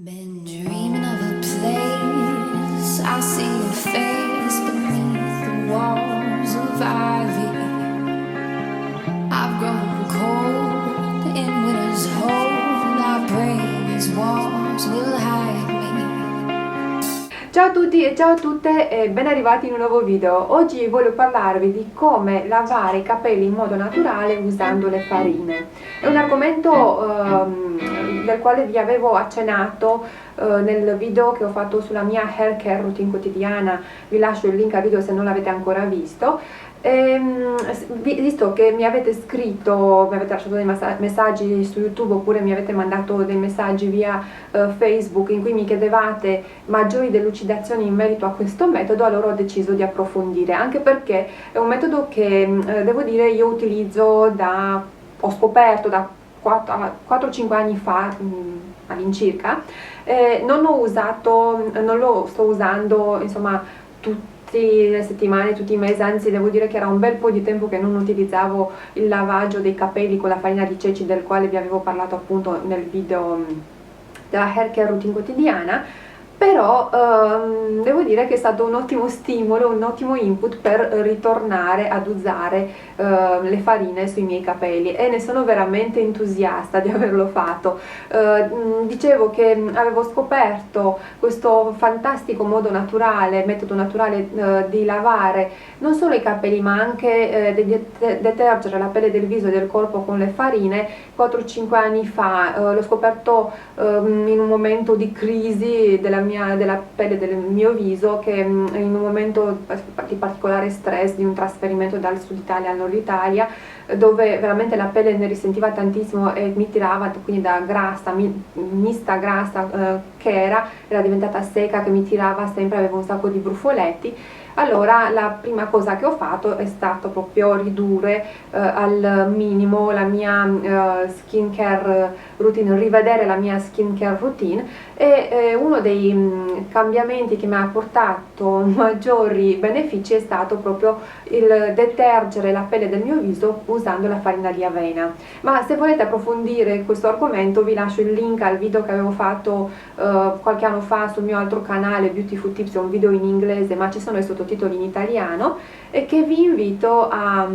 Been dreaming of a place, I see your face beneath the walls of ivy. I've grown cold in winter's hold, I pray these walls will hide me. Ciao a tutti e ciao a tutte e ben arrivati in un nuovo video. Oggi voglio parlarvi di come lavare i capelli in modo naturale usando le farine. È un argomento del quale vi avevo accennato nel video che ho fatto sulla mia hair care routine quotidiana. Vi lascio il link al video se non l'avete ancora visto. Visto che mi avete scritto, mi avete lasciato dei messaggi su YouTube oppure mi avete mandato dei messaggi via Facebook in cui mi chiedevate maggiori delucidazioni in merito a questo metodo, allora ho deciso di approfondire, anche perché è un metodo che devo dire io utilizzo ho scoperto da 4-5 anni fa all'incirca. Non lo sto usando insomma tutte le settimane, tutti i mesi, anzi devo dire che era un bel po' di tempo che non utilizzavo il lavaggio dei capelli con la farina di ceci, del quale vi avevo parlato appunto nel video della hair care routine quotidiana. Però devo dire che è stato un ottimo stimolo, un ottimo input per ritornare ad usare le farine sui miei capelli e ne sono veramente entusiasta di averlo fatto. Dicevo che avevo scoperto questo fantastico metodo naturale di lavare non solo i capelli ma anche di detergere la pelle del viso e del corpo con le farine 4-5 anni fa. L'ho scoperto in un momento di crisi della pelle del mio viso, che in un momento di particolare stress di un trasferimento dal sud Italia al nord Italia, dove veramente la pelle ne risentiva tantissimo e mi tirava, quindi da grassa, mista grassa che era diventata secca, che mi tirava sempre, avevo un sacco di brufoletti. Allora la prima cosa che ho fatto è stato proprio ridurre al minimo la mia skincare routine, rivedere la mia skincare routine, e uno dei cambiamenti che mi ha portato maggiori benefici è stato proprio il detergere la pelle del mio viso usando la farina di avena. Ma se volete approfondire questo argomento vi lascio il link al video che avevo fatto qualche anno fa sul mio altro canale Beautiful Tips, è un video in inglese ma ci sono i sottotitoli in italiano, e che vi invito a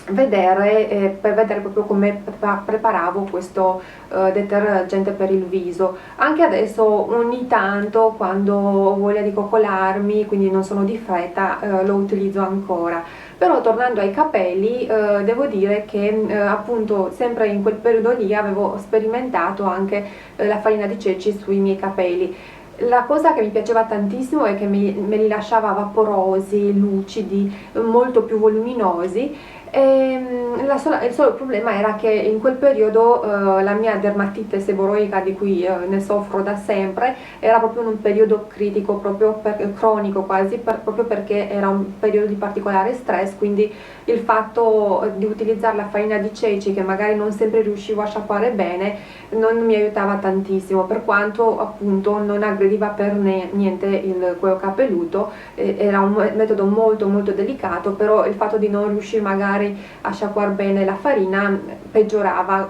vedere per vedere proprio come preparavo questo detergente per il viso. Anche adesso ogni tanto, quando ho voglia di coccolarmi, quindi non sono di fretta, lo utilizzo ancora. Però tornando ai capelli, devo dire che appunto sempre in quel periodo lì avevo sperimentato anche la farina di ceci sui miei capelli. La cosa che mi piaceva tantissimo è che me li lasciava vaporosi, lucidi, molto più voluminosi. Il solo problema era che in quel periodo la mia dermatite seboroica, di cui ne soffro da sempre, era proprio in un periodo critico, proprio cronico quasi, proprio perché era un periodo di particolare stress, quindi il fatto di utilizzare la farina di ceci, che magari non sempre riuscivo a sciacquare bene, non mi aiutava tantissimo, per quanto appunto non aggrediva per niente il cuoio capelluto. Era un metodo molto molto delicato, però il fatto di non riuscire magari a sciacquare bene la farina peggiorava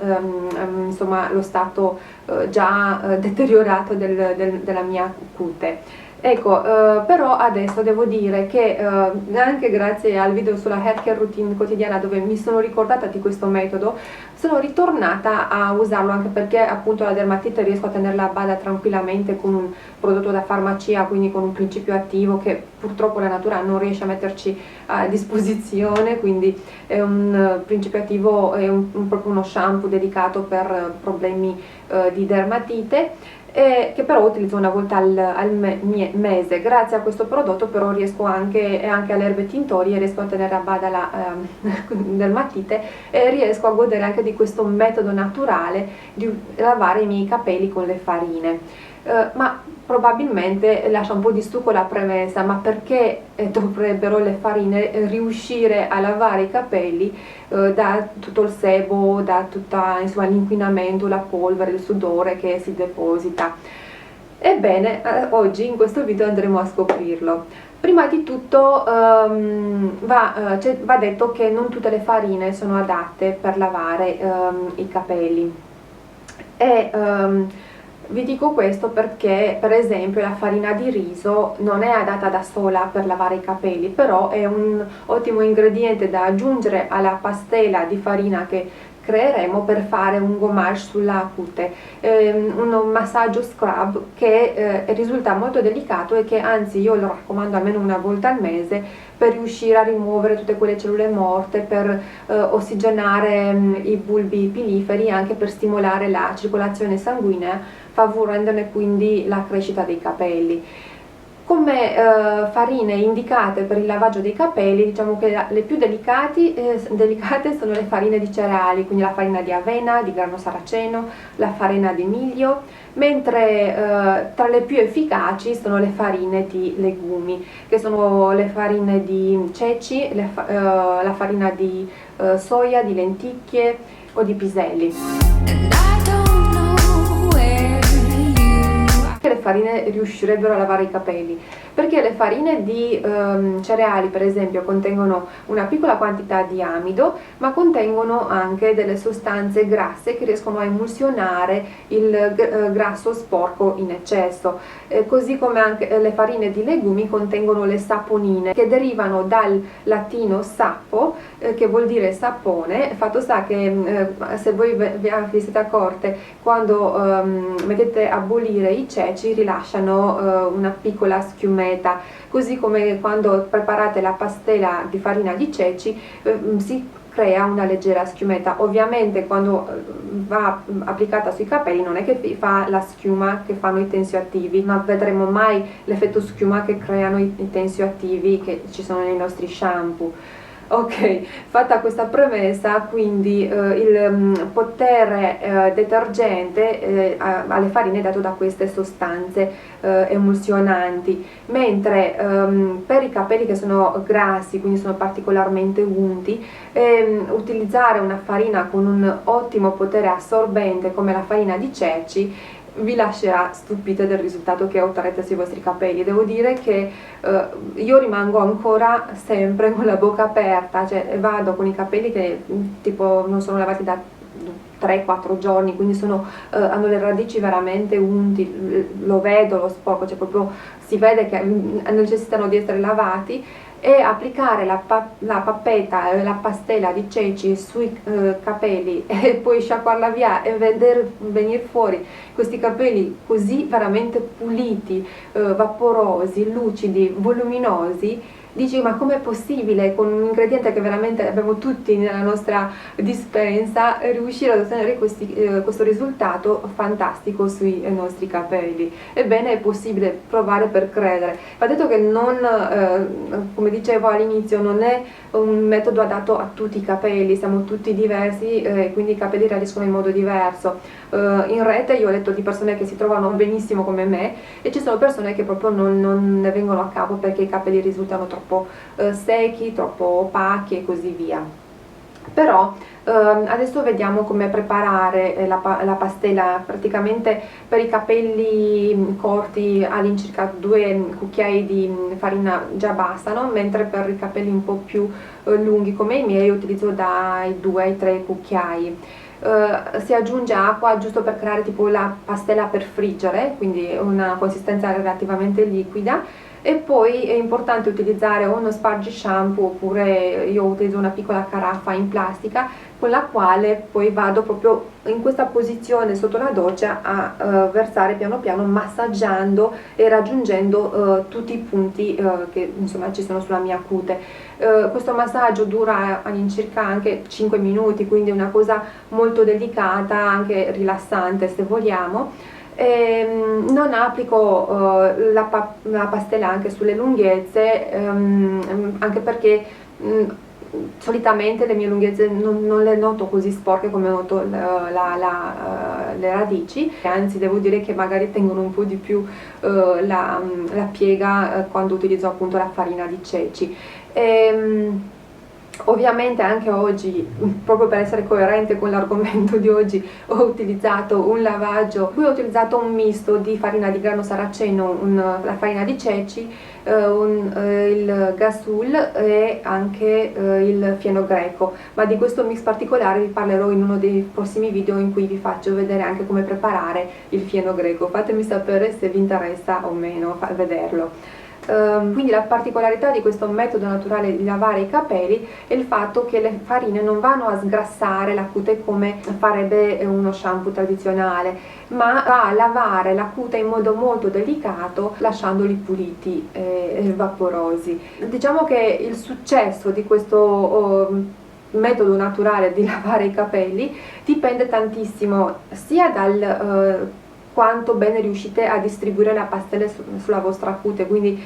insomma lo stato già deteriorato della mia cute. Ecco, però adesso devo dire che anche grazie al video sulla hair care routine quotidiana, dove mi sono ricordata di questo metodo, sono ritornata a usarlo, anche perché appunto la dermatite riesco a tenerla a bada tranquillamente con un prodotto da farmacia, quindi con un principio attivo che purtroppo la natura non riesce a metterci a disposizione, quindi è un principio attivo, è proprio uno shampoo dedicato per problemi di dermatite, che però utilizzo una volta al mese. Grazie a questo prodotto però riesco anche alle erbe tintorie, riesco a tenere a bada la dermatite e riesco a godere anche di questo metodo naturale di lavare i miei capelli con le farine. Ma probabilmente lascia un po' di stucco la premessa: ma perché dovrebbero le farine riuscire a lavare i capelli da tutto il sebo, da tutto l'inquinamento, la polvere, il sudore che si deposita? Ebbene, oggi in questo video andremo a scoprirlo. Prima di tutto va detto che non tutte le farine sono adatte per lavare i capelli, e Vi dico questo perché, per esempio, la farina di riso non è adatta da sola per lavare i capelli, però è un ottimo ingrediente da aggiungere alla pastella di farina che creeremo per fare un gommage sulla cute, un massaggio scrub che risulta molto delicato e che anzi io lo raccomando almeno una volta al mese per riuscire a rimuovere tutte quelle cellule morte, per ossigenare i bulbi piliferi e anche per stimolare la circolazione sanguigna, favorendone quindi la crescita dei capelli. Come farine indicate per il lavaggio dei capelli, diciamo che le più delicate sono le farine di cereali, quindi la farina di avena, di grano saraceno, la farina di miglio, mentre tra le più efficaci sono le farine di legumi, che sono le farine di ceci, la farina di soia, di lenticchie o di piselli. And I don't know where you Le farine riuscirebbero a lavare i capelli, perché le farine di cereali per esempio contengono una piccola quantità di amido, ma contengono anche delle sostanze grasse che riescono a emulsionare il grasso sporco in eccesso, così come anche le farine di legumi contengono le saponine che derivano dal latino sappo, che vuol dire sapone. Fatto sta che se voi vi siete accorte, quando mettete a bollire i ceci rilasciano una piccola schiumetta, così come quando preparate la pastella di farina di ceci si crea una leggera schiumetta. Ovviamente quando va applicata sui capelli non è che fa la schiuma che fanno i tensioattivi, non vedremo mai l'effetto schiuma che creano i tensioattivi che ci sono nei nostri shampoo. Ok, fatta questa premessa, quindi il potere detergente alle farine è dato da queste sostanze emulsionanti, mentre per i capelli che sono grassi, quindi sono particolarmente unti, utilizzare una farina con un ottimo potere assorbente come la farina di ceci vi lascerà stupite del risultato che otterrete sui vostri capelli. Devo dire che io rimango ancora sempre con la bocca aperta, cioè vado con i capelli che tipo non sono lavati da 3-4 giorni, quindi hanno le radici veramente unti, lo vedo, lo sporco, cioè proprio si vede che necessitano di essere lavati, e applicare la pappetta, la pastella di ceci sui capelli e poi sciacquarla via e vedere venire fuori questi capelli così veramente puliti, vaporosi, lucidi, voluminosi. Dici, ma com'è possibile con un ingrediente che veramente abbiamo tutti nella nostra dispensa riuscire ad ottenere questo risultato fantastico sui nostri capelli? Ebbene, è possibile, provare per credere. Va detto che come dicevo all'inizio, non è un metodo adatto a tutti i capelli, siamo tutti diversi, quindi i capelli reagiscono in modo diverso. In rete io ho letto di persone che si trovano benissimo come me e ci sono persone che proprio non ne vengono a capo perché i capelli risultano troppo secchi, troppo opachi e così via. Però adesso vediamo come preparare la pastella. Praticamente per i capelli corti all'incirca 2 cucchiai di farina già bastano, mentre per i capelli un po' più lunghi come i miei utilizzo dai 2 ai 3 cucchiai. Si aggiunge acqua giusto per creare tipo la pastella per friggere, quindi una consistenza relativamente liquida, e poi è importante utilizzare uno sparge shampoo, oppure io utilizzo una piccola caraffa in plastica con la quale poi vado proprio in questa posizione sotto la doccia a versare piano piano, massaggiando e raggiungendo tutti i punti che insomma ci sono sulla mia cute. Questo massaggio dura all'incirca anche 5 minuti, quindi è una cosa molto delicata, anche rilassante se vogliamo. Non applico la pastella anche sulle lunghezze, anche perché solitamente le mie lunghezze non le noto così sporche come noto le radici, anzi devo dire che magari tengono un po' di più la piega quando utilizzo appunto la farina di ceci. Ovviamente anche oggi, proprio per essere coerente con l'argomento di oggi, ho utilizzato un lavaggio, qui ho utilizzato un misto di farina di grano saraceno, la farina di ceci, il gasul e anche il fieno greco, ma di questo mix particolare vi parlerò in uno dei prossimi video in cui vi faccio vedere anche come preparare il fieno greco. Fatemi sapere se vi interessa o meno vederlo. Quindi la particolarità di questo metodo naturale di lavare i capelli è il fatto che le farine non vanno a sgrassare la cute come farebbe uno shampoo tradizionale, ma va a lavare la cute in modo molto delicato, lasciandoli puliti e vaporosi. Diciamo che il successo di questo metodo naturale di lavare i capelli dipende tantissimo sia dal quanto bene riuscite a distribuire la pastella sulla vostra cute, quindi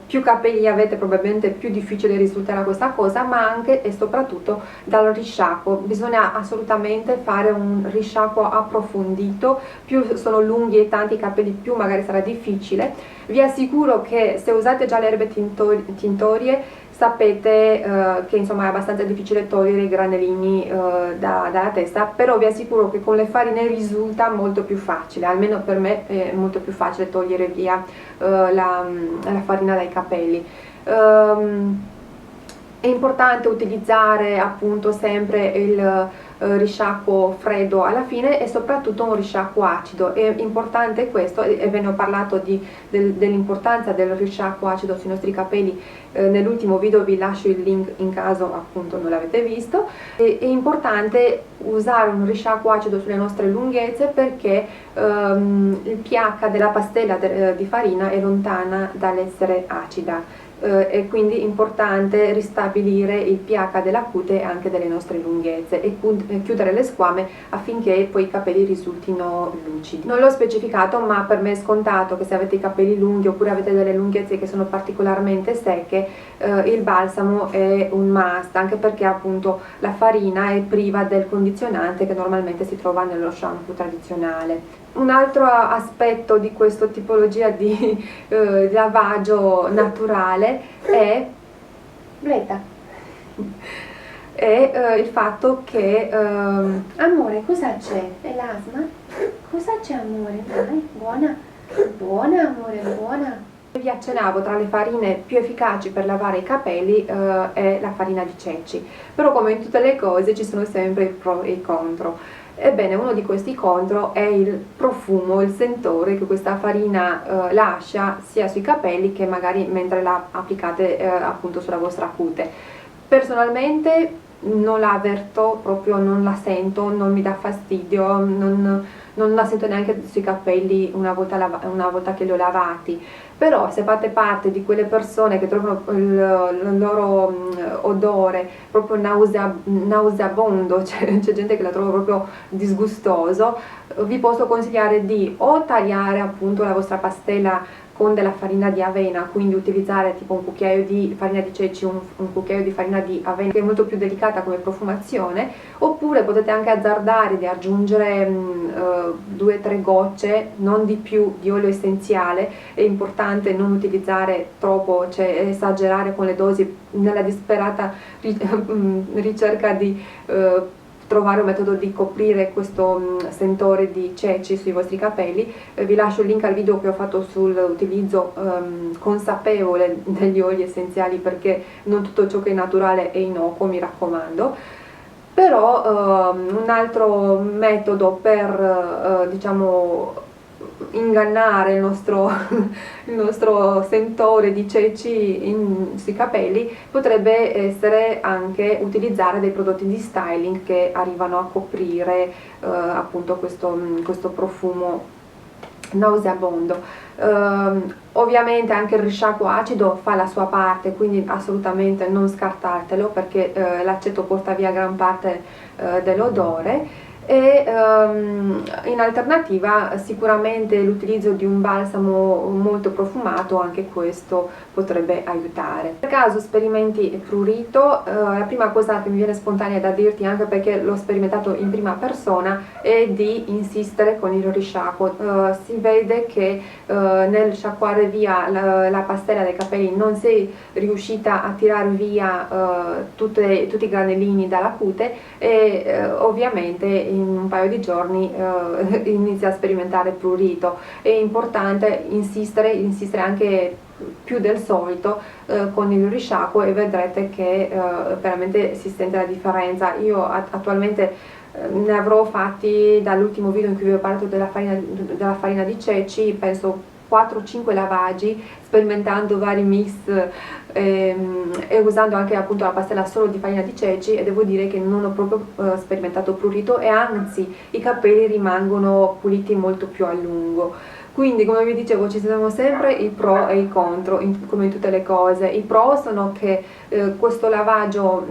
più capelli avete probabilmente più difficile risulterà questa cosa, ma anche e soprattutto dal risciacquo. Bisogna assolutamente fare un risciacquo approfondito, più sono lunghi e tanti i capelli più magari sarà difficile. Vi assicuro che se usate già le erbe tintorie sapete che insomma è abbastanza difficile togliere i granellini dalla testa, però vi assicuro che con le farine risulta molto più facile, almeno per me è molto più facile togliere via la farina dai capelli. È importante utilizzare appunto sempre il risciacquo freddo alla fine e soprattutto un risciacquo acido. È importante questo, e ve ne ho parlato dell'importanza del risciacquo acido sui nostri capelli nell'ultimo video, vi lascio il link in caso appunto non l'avete visto. È importante usare un risciacquo acido sulle nostre lunghezze perché il pH della pastella di farina è lontana dall'essere acida. È quindi importante ristabilire il pH della cute e anche delle nostre lunghezze e chiudere le squame affinché poi i capelli risultino lucidi. Non l'ho specificato, ma per me è scontato che se avete i capelli lunghi oppure avete delle lunghezze che sono particolarmente secche, il balsamo è un must, anche perché appunto la farina è priva del condizionante che normalmente si trova nello shampoo tradizionale. Un altro aspetto di questa tipologia di lavaggio naturale è il fatto che amore, cosa c'è? È l'asma? Cosa c'è amore? Dai, buona, buona amore, buona. Vi accennavo, tra le farine più efficaci per lavare i capelli è la farina di ceci, però come in tutte le cose ci sono sempre i pro e i contro. Ebbene, uno di questi contro è il profumo, il sentore che questa farina lascia sia sui capelli che magari mentre la applicate appunto sulla vostra cute. Personalmente non la avverto, proprio non la sento, non mi dà fastidio, non la sento neanche sui capelli una volta che li ho lavati. Però se fate parte di quelle persone che trovano il loro odore proprio nauseabondo, c'è gente che la trova proprio disgustoso, vi posso consigliare di o tagliare appunto la vostra pastella con della farina di avena, quindi utilizzare tipo un cucchiaio di farina di ceci, un cucchiaio di farina di avena, che è molto più delicata come profumazione, oppure potete anche azzardare di aggiungere 2-3 gocce, non di più, di olio essenziale. È importante non utilizzare troppo, cioè esagerare con le dosi nella disperata ricerca di trovare un metodo di coprire questo sentore di ceci sui vostri capelli. Vi lascio il link al video che ho fatto sull'utilizzo consapevole degli oli essenziali, perché non tutto ciò che è naturale è innocuo, mi raccomando. Però un altro metodo per diciamo ingannare il nostro sentore di ceci sui capelli potrebbe essere anche utilizzare dei prodotti di styling che arrivano a coprire appunto questo profumo nauseabondo. Ovviamente anche il risciacquo acido fa la sua parte, quindi assolutamente non scartatelo, perché l'aceto porta via gran parte dell'odore. e in alternativa sicuramente l'utilizzo di un balsamo molto profumato, anche questo potrebbe aiutare. Per caso sperimenti prurito, la prima cosa che mi viene spontanea da dirti, anche perché l'ho sperimentato in prima persona, è di insistere con il risciacquo. Si vede che nel sciacquare via la pastella dei capelli non sei riuscita a tirare via tutti i granellini dalla cute, e ovviamente in un paio di giorni inizia a sperimentare prurito. È importante insistere anche più del solito con il risciacquo, e vedrete che veramente si sente la differenza. Io attualmente ne avrò fatti, dall'ultimo video in cui vi ho parlato della farina di ceci, penso 4-5 lavaggi, sperimentando vari mix e usando anche appunto la pastella solo di farina di ceci, e devo dire che non ho proprio sperimentato prurito, e anzi i capelli rimangono puliti molto più a lungo. Quindi, come vi dicevo, ci sono sempre i pro e i contro, come in tutte le cose. I pro sono che questo lavaggio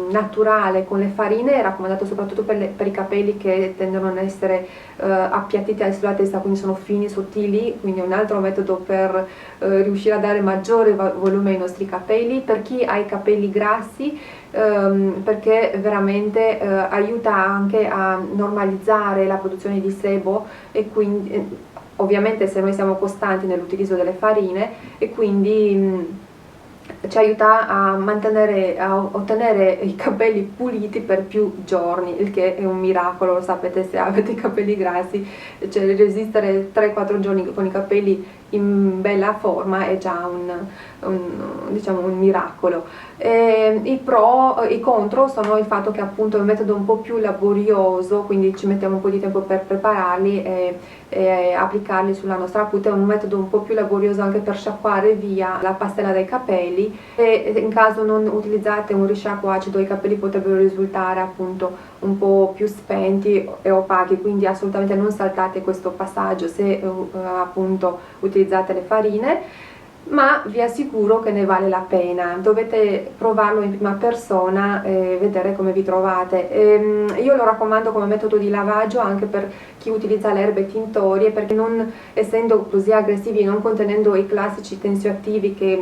naturale con le farine è raccomandato soprattutto per i capelli che tendono ad essere appiattiti sulla testa, quindi sono fini, sottili, quindi è un altro metodo per riuscire a dare maggiore volume ai nostri capelli. Per chi ha i capelli grassi, perché veramente aiuta anche a normalizzare la produzione di sebo, e quindi ovviamente se noi siamo costanti nell'utilizzo delle farine, e quindi ci aiuta a ottenere i capelli puliti per più giorni, il che è un miracolo. Lo sapete, se avete i capelli grassi, cioè resistere 3-4 giorni con i capelli in bella forma è già diciamo un miracolo. I contro sono il fatto che appunto è un metodo un po' più laborioso, quindi ci mettiamo un po' di tempo per prepararli e applicarli sulla nostra cute. È un metodo un po' più laborioso anche per sciacquare via la pastella dai capelli, e in caso non utilizzate un risciacquo acido i capelli potrebbero risultare appunto un po' più spenti e opachi, quindi assolutamente non saltate questo passaggio se appunto utilizzate le farine, ma vi assicuro che ne vale la pena. Dovete provarlo in prima persona e vedere come vi trovate. Io lo raccomando come metodo di lavaggio anche per chi utilizza le erbe tintorie, perché non essendo così aggressivi, non contenendo i classici tensioattivi che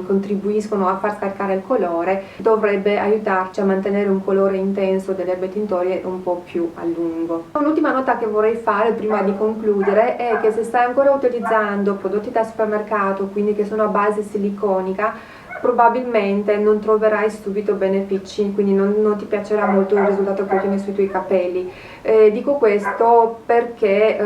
contribuiscono a far scaricare il colore, dovrebbe aiutarci a mantenere un colore intenso delle erbe tintorie un po' più a lungo. Un'ultima nota che vorrei fare prima di concludere è che se stai ancora utilizzando prodotti da supermercato, quindi che sono a base siliconica, probabilmente non troverai subito benefici, quindi non ti piacerà molto il risultato che ottieni sui tuoi capelli. Dico questo perché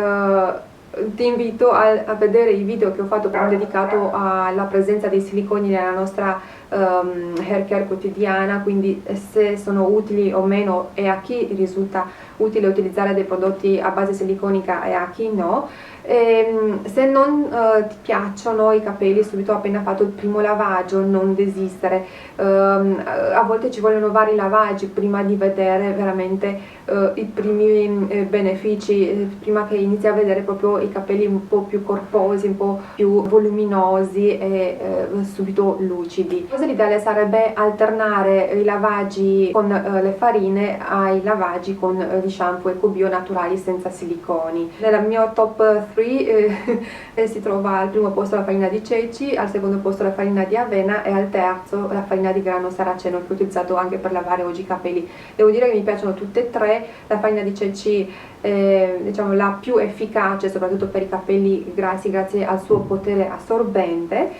ti invito a vedere i video che ho fatto dedicato alla presenza dei siliconi nella nostra hair care quotidiana, quindi se sono utili o meno, e a chi risulta utile utilizzare dei prodotti a base siliconica e a chi no. Se non ti piacciono i capelli subito appena fatto il primo lavaggio, non desistere. A volte ci vogliono vari lavaggi prima di vedere veramente i primi benefici, prima che inizi a vedere proprio i capelli un po' più corposi, un po' più voluminosi e subito lucidi. L'ideale sarebbe alternare i lavaggi con le farine ai lavaggi con gli shampoo EcoBio naturali senza siliconi. Nel mio top 3 si trova al primo posto la farina di ceci, al secondo posto la farina di avena e al terzo la farina di grano saraceno, che ho utilizzato anche per lavare oggi i capelli. Devo dire che mi piacciono tutte e tre. La farina di ceci è, diciamo, la più efficace soprattutto per i capelli grassi grazie al suo potere assorbente.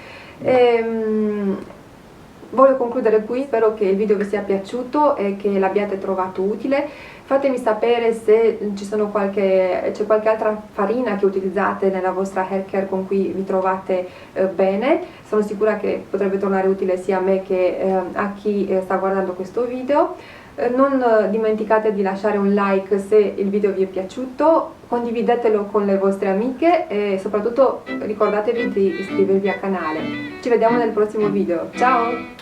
Voglio concludere qui, spero che il video vi sia piaciuto e che l'abbiate trovato utile. Fatemi sapere se c'è qualche altra farina che utilizzate nella vostra hair care con cui vi trovate bene. Sono sicura che potrebbe tornare utile sia a me che a chi sta guardando questo video. Non dimenticate di lasciare un like se il video vi è piaciuto, condividetelo con le vostre amiche e soprattutto ricordatevi di iscrivervi al canale. Ci vediamo nel prossimo video, ciao!